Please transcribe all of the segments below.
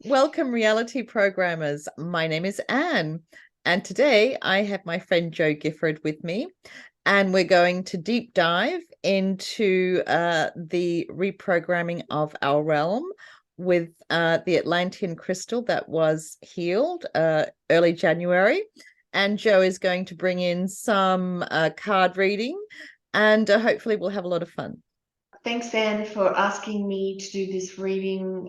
Welcome, reality programmers. My name is Anne, and today I have my friend Jo Gifford with me, and we're going to deep dive into the reprogramming of our realm with the Atlantean crystal that was healed early January. And Jo is going to bring in some card reading, and hopefully we'll have a lot of fun. Thanks, Anne, for asking me to do this reading.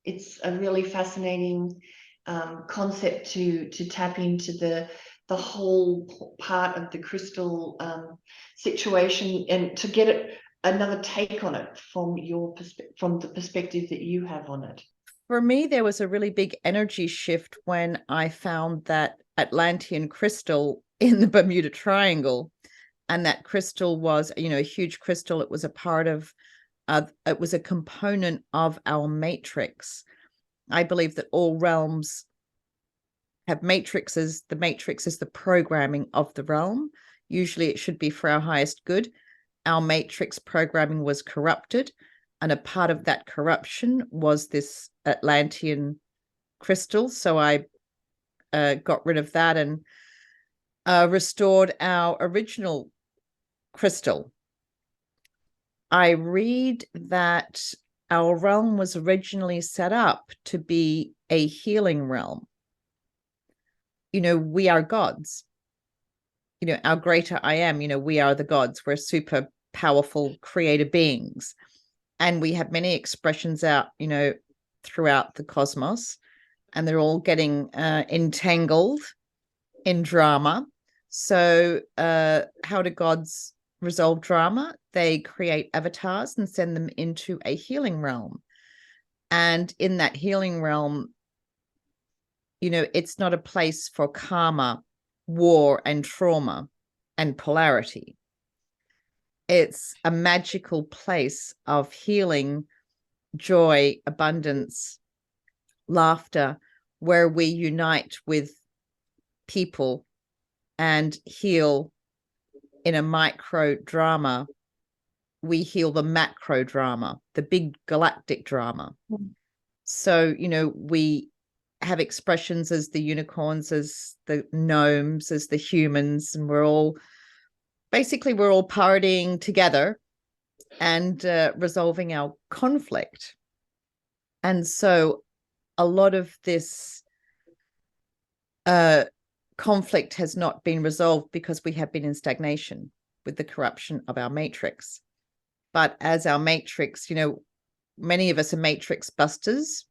It's a really fascinating concept to tap into the whole part of the crystal situation, and to get another take on it from from the perspective that you have on it. For me, there was a really big energy shift when I found that Atlantean crystal in the Bermuda Triangle. And that crystal was, a huge crystal. It was a part of, it was a component of our matrix. I believe that all realms have matrices. The matrix is the programming of the realm. Usually it should be for our highest good. Our matrix programming was corrupted, and a part of that corruption was this Atlantean crystal. So I got rid of that and restored our original crystal. I read that our realm was originally set up to be a healing realm. We are gods. Our greater I am, we are the gods. We're super powerful creator beings. And we have many expressions out, throughout the cosmos. And they're all getting entangled in drama. So how do gods resolve drama? They create avatars and send them into a healing realm. And in that healing realm, it's not a place for karma, war, and trauma and polarity. It's a magical place of healing, joy, abundance, laughter, where we unite with people and heal in a micro drama. We heal the macro drama, the big galactic drama. So, we have expressions as the unicorns, as the gnomes, as the humans, and we're all partying together and resolving our conflict. And so a lot of this conflict has not been resolved because we have been in stagnation with the corruption of our matrix. But as our matrix, many of us are matrix busters.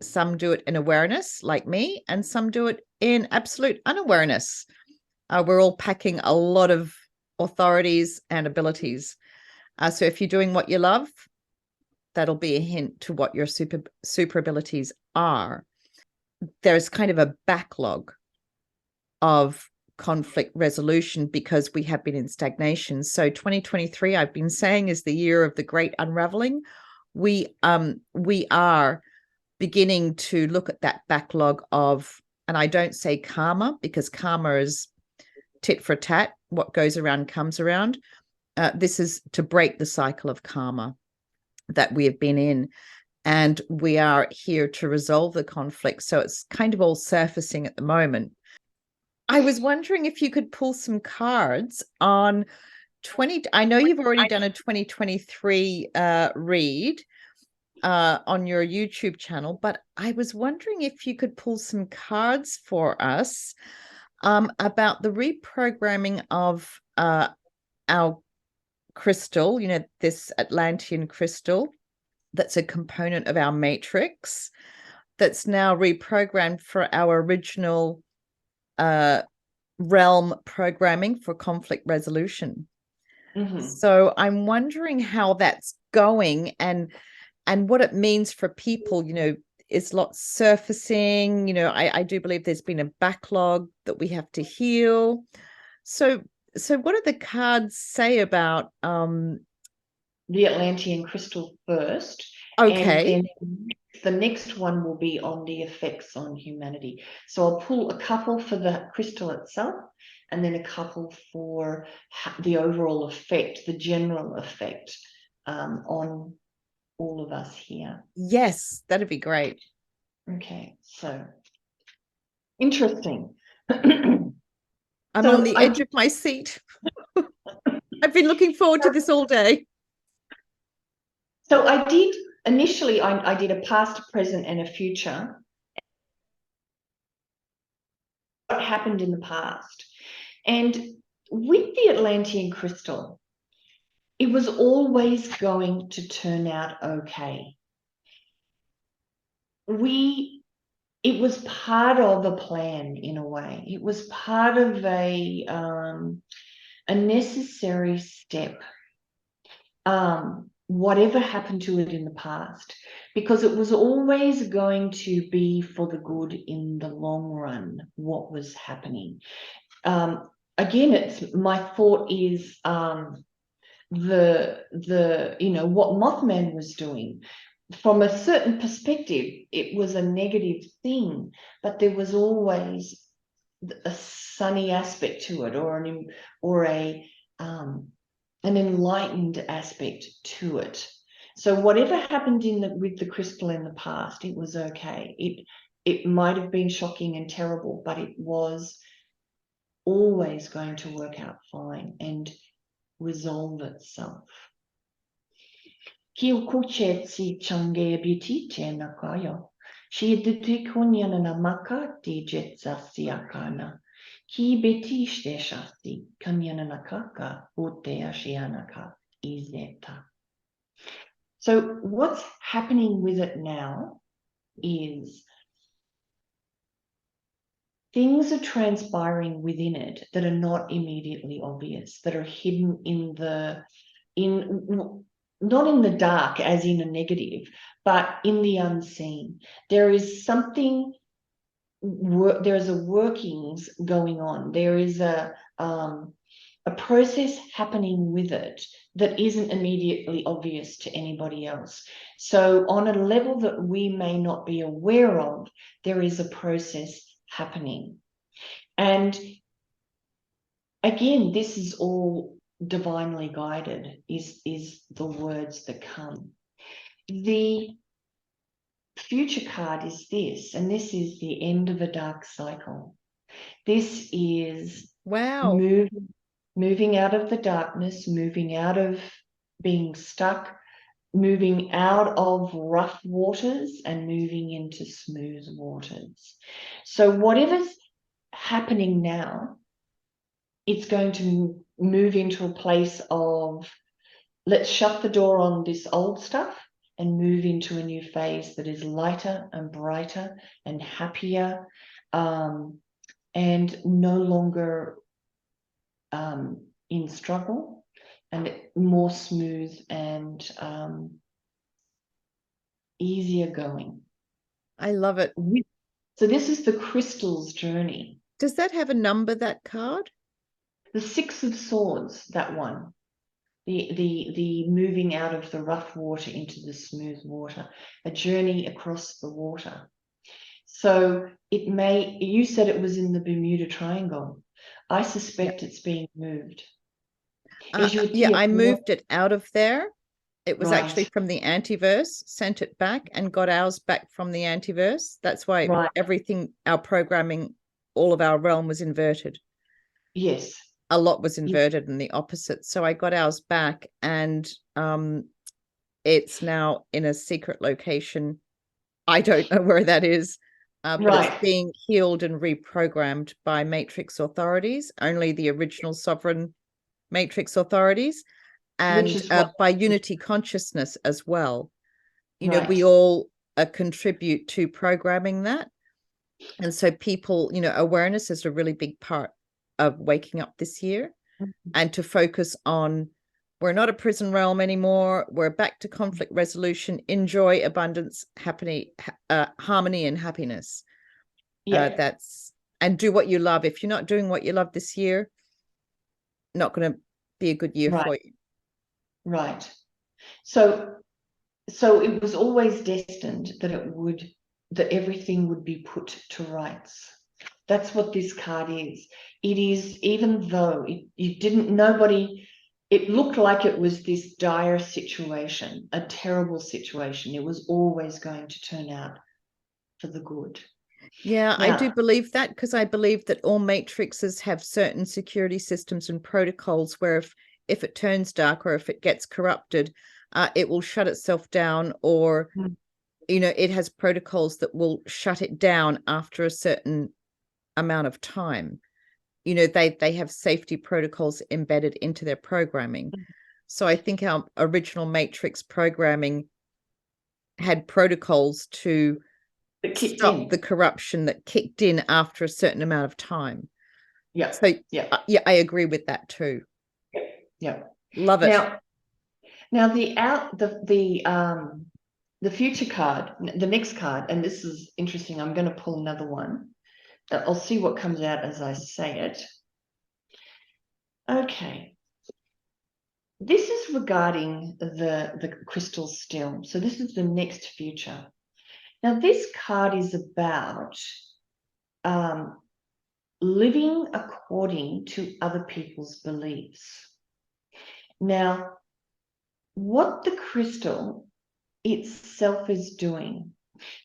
Some do it in awareness, like me, and some do it in absolute unawareness. We're all packing a lot of authorities and abilities. So if you're doing what you love, that'll be a hint to what your super abilities are. There's kind of a backlog of conflict resolution because we have been in stagnation. So 2023, I've been saying, is the year of the great unraveling. We are beginning to look at that backlog of, and I don't say karma because karma is tit for tat. What goes around comes around. This is to break the cycle of karma that we have been in. And we are here to resolve the conflict. So it's kind of all surfacing at the moment. I was wondering if you could pull some cards on 20. I know you've already done a 2023 read on your YouTube channel, but I was wondering if you could pull some cards for us about the reprogramming of our crystal, this Atlantean crystal that's a component of our matrix that's now reprogrammed for our original realm programming for conflict resolution. So I'm wondering how that's going and what it means for people. Is lots surfacing. I do believe there's been a backlog that we have to heal. So what do the cards say about The Atlantean crystal first, okay. and then the next one will be on the effects on humanity. So I'll pull a couple for the crystal itself, and then a couple for the overall effect, the general effect on all of us here. Yes, that'd be great. Okay, so interesting. I'm on the edge of my seat. I've been looking forward to this all day. So I did initially, I did a past, a present, and a future. What happened in the past? And with the Atlantean crystal, it was always going to turn out okay. It was part of a plan in a way. It was part of a necessary step. Whatever happened to it in the past, because it was always going to be for the good in the long run, what was happening. Again, it's my thought is the what Mothman was doing. From a certain perspective, it was a negative thing, but there was always a sunny aspect to it, or an enlightened aspect to it. So whatever happened with the crystal in the past, it was okay. It might have been shocking and terrible, but it was always going to work out fine and resolve itself. Kiu kuchetsi change biti tena kaya. She did kunyan maka di jetsasi akana. Ki beti shteshasti kanyanakaka uteashianaka izeta. So what's happening with it now is things are transpiring within it that are not immediately obvious, that are hidden not in the dark as in a negative, but in the unseen. There is something, there's a workings going on. There is a process happening with it that isn't immediately obvious to anybody else. So on a level that we may not be aware of, there is a process happening. And again, this is all divinely guided, is the words that come. The future card is this, and this is the end of a dark cycle. This is Wow. moving out of the darkness, moving out of being stuck, moving out of rough waters and moving into smooth waters. So whatever's happening now, it's going to move into a place of, let's shut the door on this old stuff and move into a new phase that is lighter and brighter and happier, and no longer in struggle, and more smooth and easier going. I love it. So this is the crystal's journey. Does that have a number, that card? The Six of Swords, that one. The moving out of the rough water into the smooth water, a journey across the water. So you said it was in the Bermuda Triangle. I suspect it's being moved. Yeah, I moved it out of there. It was actually Right. from the antiverse, sent it back and got ours back from the antiverse. That's why everything, our programming, all of our realm was inverted. Yes. A lot was inverted and the opposite. So I got ours back, and it's now in a secret location. I don't know where that is, but it's being healed and reprogrammed by matrix authorities, only the original sovereign matrix authorities, and by unity consciousness as well. You know, we all contribute to programming that. And so people, awareness is a really big part of waking up this year, and to focus on, we're not a prison realm anymore. We're back to conflict resolution, enjoy, abundance, harmony, and happiness. And do what you love. If you're not doing what you love this year, not going to be a good year for you. Right. So it was always destined that everything would be put to rights. That's what this card is. It is, even though it looked like it was this dire situation, a terrible situation, it was always going to turn out for the good. Yeah, I do Now, believe that, because I believe that all matrices have certain security systems and protocols where if it turns dark or if it gets corrupted, it will shut itself down, or it has protocols that will shut it down after a certain amount of time. They have safety protocols embedded into their programming. So I think our original matrix programming had protocols to stop the corruption that kicked in after a certain amount of time. Yeah. So yeah, yeah, I agree with that too. yeah. Love it. Now the future card, the next card, and this is interesting. I'm going to pull another one. I'll see what comes out as I say it. Okay. This is regarding the crystal still. So this is the next future. Now, this card is about living according to other people's beliefs. Now, what the crystal itself is doing,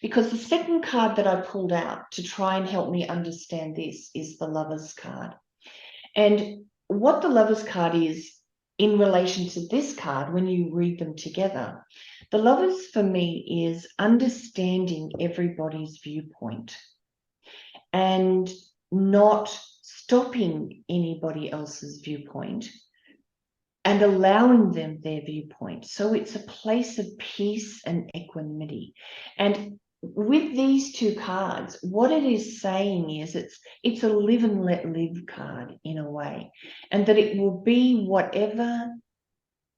because the second card that I pulled out to try and help me understand this is the Lover's card. And what the Lover's card is in relation to this card, when you read them together, the Lovers for me is understanding everybody's viewpoint and not stopping anybody else's viewpoint and allowing them their viewpoint. So it's a place of peace and equanimity. And with these two cards, what it is saying is it's a live and let live card in a way, and that it will be whatever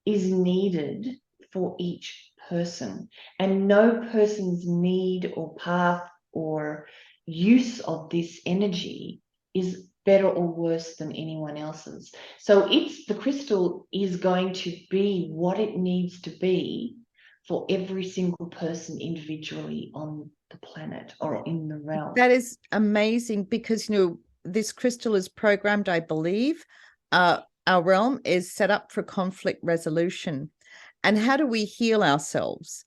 is needed for each person, and no person's need or path or use of this energy is better or worse than anyone else's. So the crystal is going to be what it needs to be for every single person individually on the planet or in the realm. That is amazing, because this crystal is programmed, I believe. Our realm is set up for conflict resolution. And how do we heal ourselves?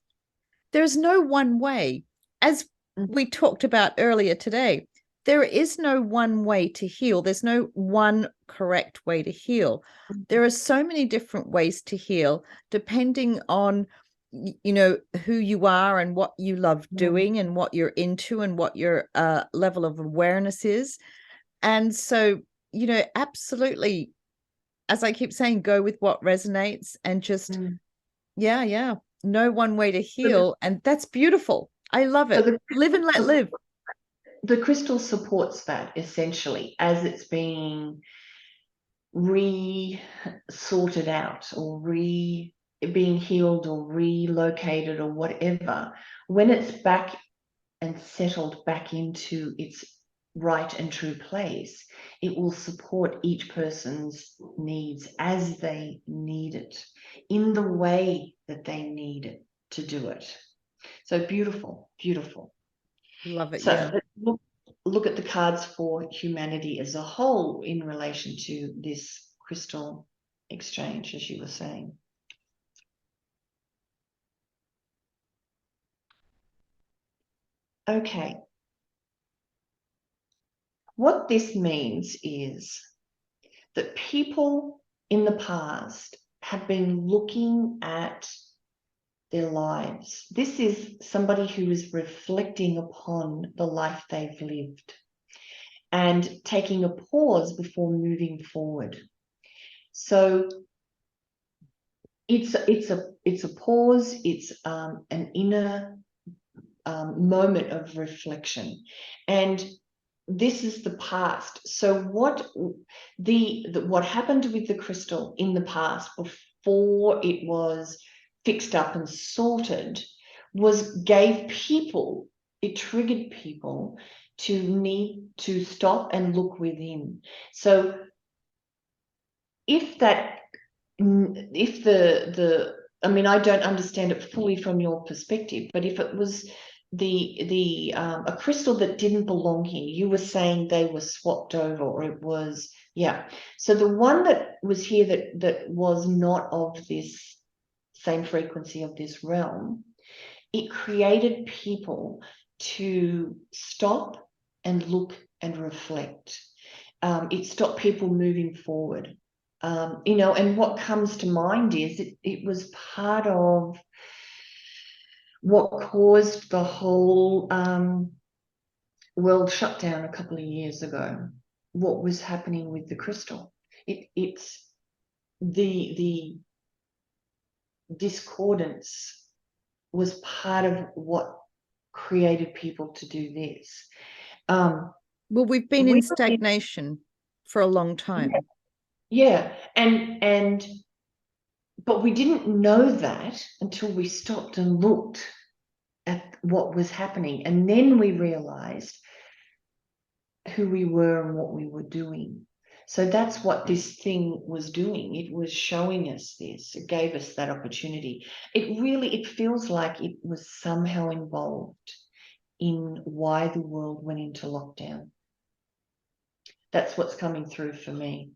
There's no one way. As we talked about earlier today, there is no one way to heal. There's no one correct way to heal. There are so many different ways to heal, depending on who you are and what you love doing and what you're into and what your level of awareness is. And so absolutely, as I keep saying, go with what resonates, and just yeah, no one way to heal. And that's beautiful. I love it. Live and let live. The crystal supports that essentially as it's being sorted out or being healed or relocated or whatever. When it's back and settled back into its right and true place, it will support each person's needs as they need it, in the way that they need it to do it. So beautiful, beautiful. Love it. So Yeah. look at the cards for humanity as a whole in relation to this crystal exchange, as you were saying. Okay. What this means is that people in the past have been looking at their lives. This is somebody who is reflecting upon the life they've lived and taking a pause before moving forward. So it's a pause. It's an inner moment of reflection, and this is the past. So what happened with the crystal in the past before it was fixed up and sorted it triggered people to need to stop and look within. So if I mean, I don't understand it fully from your perspective, but if it was a crystal that didn't belong here, you were saying they were swapped over, or it was, yeah. So the one that was here that was not of this same frequency of this realm, it created people to stop and look and reflect. It stopped people moving forward. And what comes to mind is it was part of what caused the whole world shutdown a couple of years ago. What was happening with the crystal? It's the discordance was part of what created people to do this. Well, we've been in stagnation for a long time. Yeah. But we didn't know that until we stopped and looked at what was happening. And then we realized who we were and what we were doing. So that's what this thing was doing. It was showing us this. It gave us that opportunity. It feels like it was somehow involved in why the world went into lockdown. That's what's coming through for me.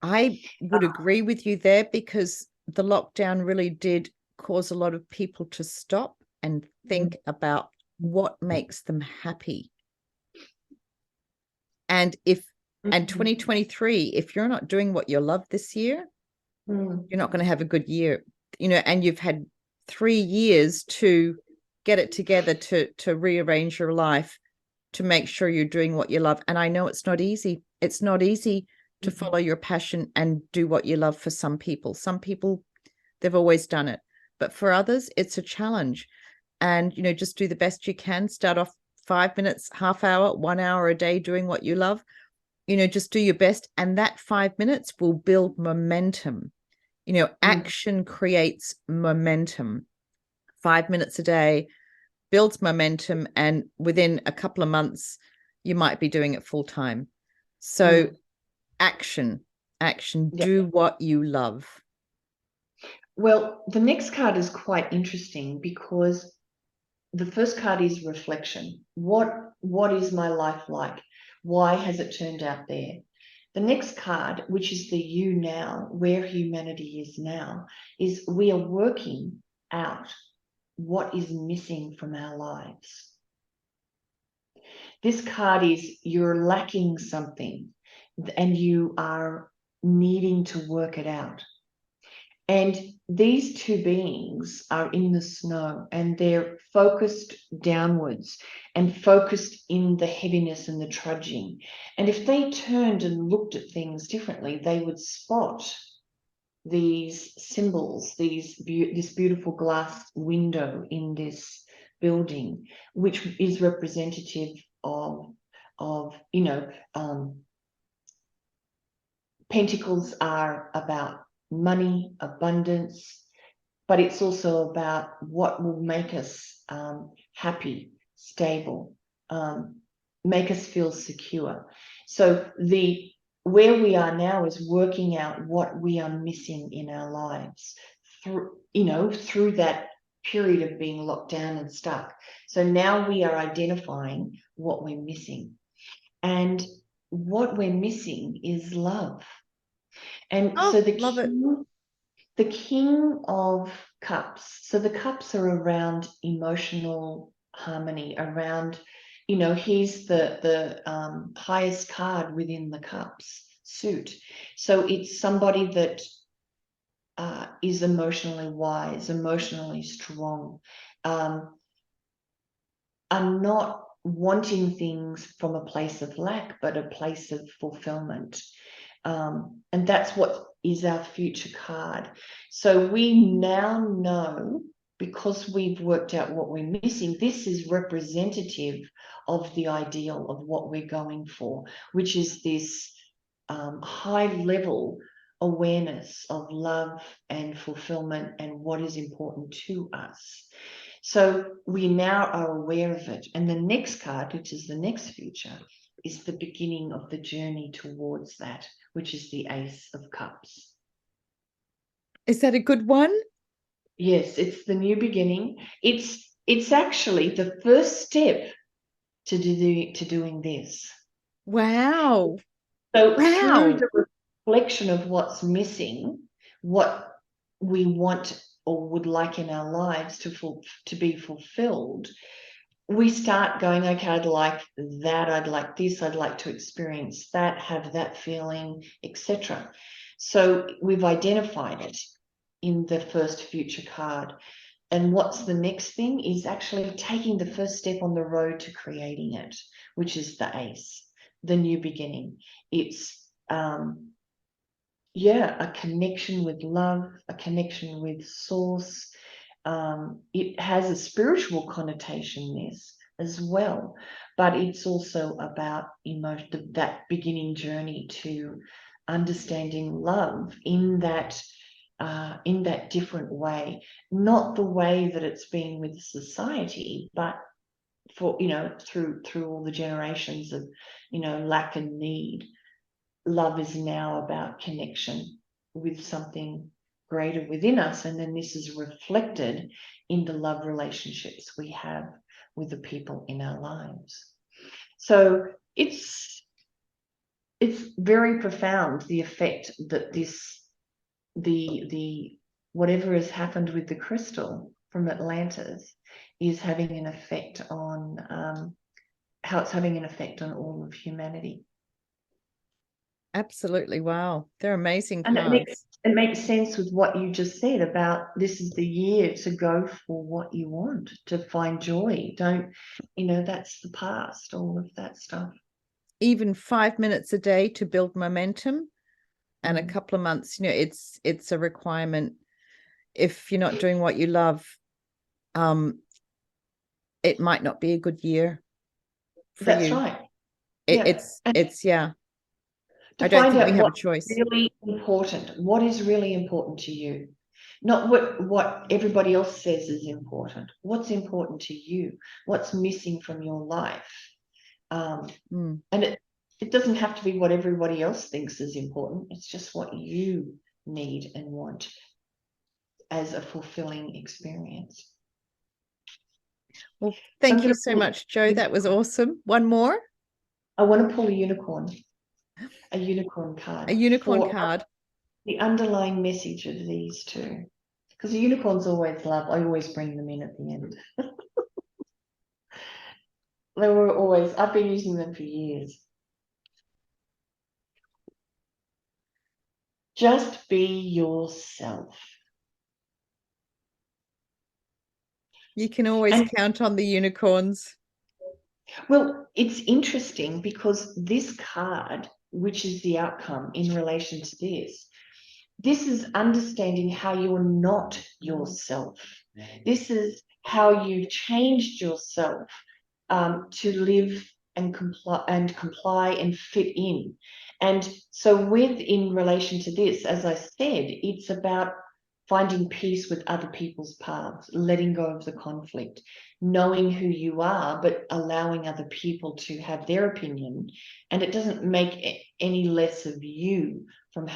I would agree with you there, because the lockdown really did cause a lot of people to stop and think about what makes them happy. And 2023, if you're not doing what you love this year, you're not going to have a good year, and you've had 3 years to get it together, to rearrange your life, to make sure you're doing what you love. And I know it's not easy. It's not easy to follow your passion and do what you love for some people. Some people, they've always done it. But for others, it's a challenge. And, just do the best you can. Start off 5 minutes, half hour, 1 hour a day doing what you love. Just do your best. And that 5 minutes will build momentum. Action creates momentum. 5 minutes a day builds momentum. And within a couple of months, you might be doing it full time. So action, do what you love. Well, the next card is quite interesting because the first card is reflection. What is my life like? Why has it turned out there? The next card, which is the you now, where humanity is now, is we are working out what is missing from our lives. This card is you're lacking something and you are needing to work it out. And these two beings are in the snow and they're focused downwards and focused in the heaviness and the trudging. And if they turned and looked at things differently, they would spot these symbols, this beautiful glass window in this building, which is representative of pentacles are about money, abundance, but it's also about what will make us happy, stable, make us feel secure. So where we are now is working out what we are missing in our lives through that period of being locked down and stuck. So now we are identifying what we're missing. And what we're missing is love. And so the King of Cups. So the cups are around emotional harmony, around, he's the highest card within the cups suit. So it's somebody that is emotionally wise, emotionally strong, are not wanting things from a place of lack, but a place of fulfillment. And that's what is our future card. So we now know, because we've worked out what we're missing, this is representative of the ideal of what we're going for, which is this high level awareness of love and fulfillment and what is important to us. So we now are aware of it. And the next card, which is the next future, is the beginning of the journey towards that, which is the Ace of Cups. Is that a good one? Yes, it's the new beginning. It's actually the first step to doing this. Wow. So through the reflection of what's missing, what we want or would like in our lives to be fulfilled, we start going, okay, I'd like that, I'd like this, I'd like to experience that, have that feeling, etc. So we've identified it in the first future card. And what's the next thing is actually taking the first step on the road to creating it, which is the ace, the new beginning. It's a connection with love, a connection with source. It has a spiritual connotation, this as well, but it's also about that beginning journey to understanding love in that different way, not the way that it's been with society, but for through all the generations of lack and need. Love is now about connection with something greater within us, and then this is reflected in the love relationships we have with the people in our lives. So it's very profound, the effect that the whatever has happened with the crystal from Atlantis is having an effect on how it's having an effect on all of humanity. Absolutely. Wow. They're amazing And cards. it makes sense with what you just said about this is the year to go for what you want, to find joy. Don't, that's the past, all of that stuff. Even 5 minutes a day to build momentum, and a couple of months, it's a requirement. If you're not doing what you love, it might not be a good year for That's you. right. It's yeah. To I don't find think we out have a what's choice. really important, what is really important to you, not what everybody else says is important. What's important to you? What's missing from your life? And it doesn't have to be what everybody else thinks is important. It's just what you need and want as a fulfilling experience. Well, So I'm thank you going to so pull much, Jo. That was awesome. One more. I want to pull a unicorn card A unicorn for card. the underlying message of these two. Because the unicorns always love, I always bring them in at the end. They were always, I've been using them for years. Just be yourself. You can always count on the unicorns. Well, it's interesting because this card, which is the outcome in relation to this is understanding how you're not yourself. This is how you changed yourself to live and comply and fit in. And so in relation to this, as I said, it's about finding peace with other people's paths, letting go of the conflict, knowing who you are, but allowing other people to have their opinion. And it doesn't make any less of you from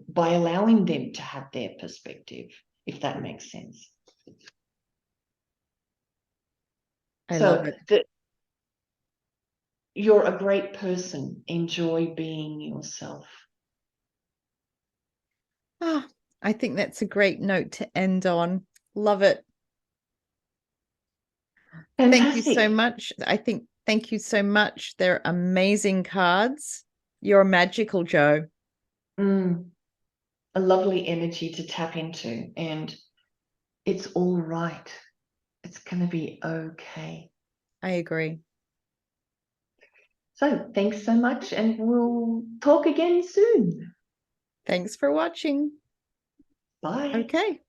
by allowing them to have their perspective, if that makes sense. I love it. You're a great person. Enjoy being yourself. Oh, I think that's a great note to end on. Love it. Fantastic. Thank you so much. Thank you so much. They're amazing cards. You're magical, Jo. A lovely energy to tap into, and it's all right. It's going to be okay. I agree. So thanks so much, and we'll talk again soon. Thanks for watching. Bye. Okay.